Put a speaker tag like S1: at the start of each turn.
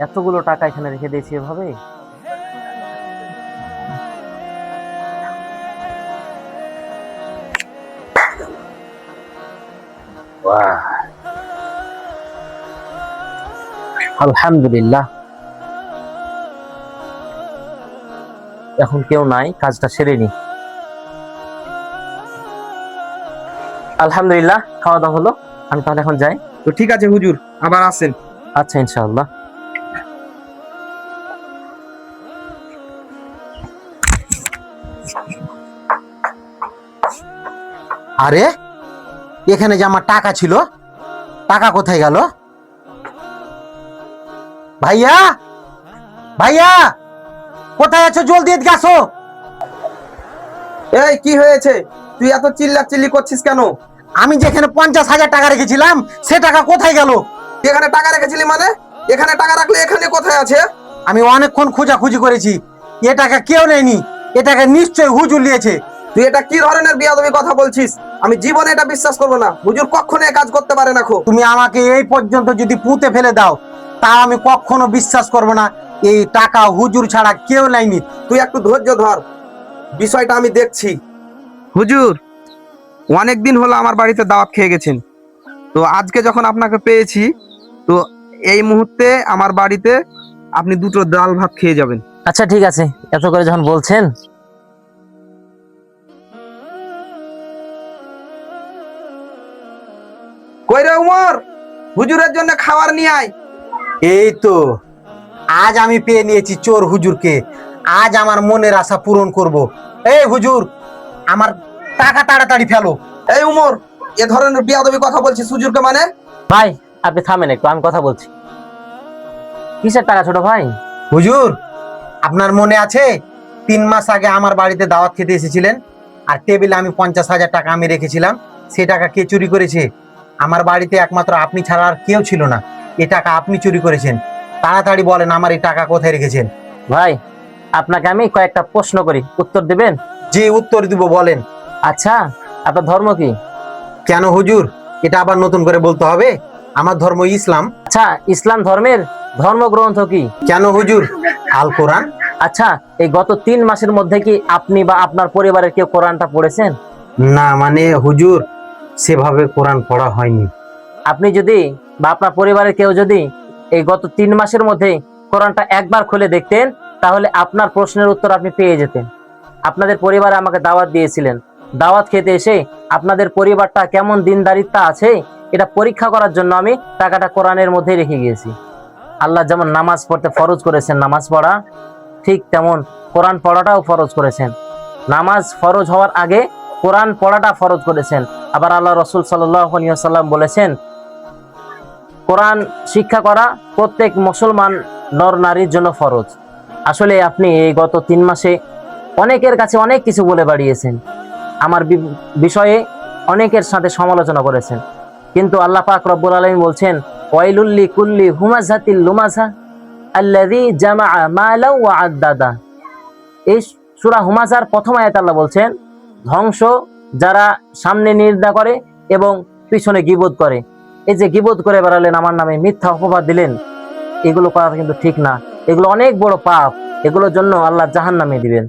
S1: এতগুলো টাকা এখানে রেখে দিয়েছি এভাবে? বাহ, আলহামদুলিল্লাহ। এখন কেউ নাই, কাজটা সেরে নি। আলহামদুলিল্লাহ, খাওয়া দাওয়া হলো। আমি তাহলে এখন যাই।
S2: তো ঠিক আছে হুজুর, আবার আসেন।
S1: আচ্ছা, ইনশাআল্লাহ।
S3: আরে এখানে যে আমার টাকা ছিল, টাকা কোথায় গেল? ভাইয়া, ভাইয়া, কোথায় আছো? জলদি এদিকে আসো।
S2: এই কি হয়েছে? তুই এত চিল্লাচিল্লি করছিস কেন?
S3: আমি যেখানে 50,000 টাকা রেখেছিলাম সে টাকা কোথায় গেল?
S2: তুই এখানে টাকা রেখেছিলি মানে? এখানে টাকা রাখলে এখানে কোথায় আছে?
S3: আমি অনেকক্ষণ খোঁজাখুঁজি করেছি, এ টাকা কেউ নেয়নি। এ টাকা নিশ্চয়ই হুজুর নিয়েছে।
S2: তুই এটা কি ধরনের বিয়াদবি কথা বলছিস? আমি জীবনে এটা বিশ্বাস করবো না। হুজুর কখনো এই কাজ করতে পারে না।
S3: তুমি আমাকে এই পর্যন্ত যদি পুঁতে ফেলে দাও, তাও আমি কখনো বিশ্বাস করব না এই টাকা হুজুর ছাড়া কেউ নেয়নি।
S2: তুই একটু ধৈর্য ধর, বিষয়টা আমি দেখছি। হুজুর, অনেক দিন হলো আমার বাড়িতে দাওয়াত খেয়ে গেছেন, তো আজকে যখন আপনাকে পেয়েছি, তো এই মুহূর্তে আমার বাড়িতে আপনি দুটো ডাল ভাত খেয়ে যাবেন।
S1: আচ্ছা ঠিক আছে, এত করে যখন বলছেন।
S2: কই রে উমর, হুজুরের জন্য খাবার নিয়ে আয়।
S3: এই তো আজ আমি পেয়ে নিয়েছি চোর হুজুরকে। আজ আমার মনের আশা পূরণ করব। এই হুজুর, আমার টাকা তাড়াতাড়ি ফেলো।
S2: এই উমর, এ ধরনের বিয়াদবি কথা বলছিস হুজুরকে মানে?
S1: ভাই আপনি থামেন একটু, আমি কথা বলছি। কিসের টাকা ছোট ভাই?
S3: হুজুর, আপনার মনে আছে 3 মাস আগে আমার বাড়িতে দাওয়াত খেতে এসেছিলেন, আর টেবিলে আমি 50,000 টাকা আমি রেখেছিলাম। সে টাকা কে চুরি করেছে? আমার বাড়িতে একমাত্র আপনি ছাড়া আর কেউ ছিল না। এ টাকা আপনি চুরি করেছেন। তাড়াতাড়ি বলেন আমার এই টাকা কোথায় রেখেছেন।
S1: ভাই আপনাকে আমি কয়েকটা প্রশ্ন করি, উত্তর দেবেন?
S3: যে উত্তর দিব বলেন।
S1: আচ্ছা, আপনার ধর্ম কি?
S3: কেন হুজুর, এটা আবার নতুন করে বলতে হবে? আমার ধর্ম ইসলাম।
S1: আচ্ছা, ইসলাম ধর্মের ধর্মগ্রন্থ কি?
S3: কেন হুজুর? আল কোরআন।
S1: আচ্ছা, এই গত 3 মাসের মধ্যে কি আপনি বা আপনার পরিবারের কেউ কোরআনটা পড়েছেন?
S3: না মানে হুজুর, সেভাবে কোরআন পড়া হয়নি।
S1: আপনি যদি বা আপনার পরিবারের কেউ যদি এই গত 3 মাসের মধ্যে কোরআনটা একবার খুলে দেখতেন, তাহলে আপনার প্রশ্নের উত্তর আপনি পেয়ে যেতেন। আপনাদের পরিবারে আমাকে দাওয়াত দিয়েছিলেন, দাওয়াত খেতে এসে আপনাদের পরিবারটা কেমন দিনদারিত্ব আছে এটা পরীক্ষা করার জন্য আমি টাকাটা কোরআনের মধ্যে রেখে গিয়েছি। আল্লাহ যেমন নামাজ পড়তে ফরজ করেছেন নামাজ পড়া, ঠিক তেমন কোরআন পড়াটাও ফরজ করেছেন। নামাজ ফরজ হওয়ার আগে কোরআন পড়াটা ফরজ করেছেন। আবার আল্লাহ রসুল সাল্লাল্লাহু আলাইহি ওয়াসাল্লাম বলেছেন, কোরআন শিক্ষা করা প্রত্যেক মুসলমান নর নারীর জন্য ফরজ। আসলে আপনি এই গত 3 মাসে অনেকের কাছে অনেক কিছু বলে বাড়িয়েছেন, আমার বিষয়ে অনেকের সাথে সমালোচনা করেছেন, কিন্তু আল্লাহ পাক রব্বুল আলামিন বলছেন, ওয়াইলুল লিকুল্লি হুমাযাতিল লুমাযা আল্লাযী জামাআ মালা ওয়া আদ্দাদা। এই সূরা হুমাযার প্রথম আয়াতে আল্লাহ বলছেন, ধ্বংস যারা সামনে নিন্দা করে এবং পিছনে গীবত করে। এই যে গীবত করে বেড়ালেন, আমার নামে মিথ্যা অপবাদ দিলেন, এগুলো করা কিন্তু ঠিক না। এগুলো অনেক বড় পাপ, এগুলোর জন্য আল্লাহ জাহান্নামে দিবেন।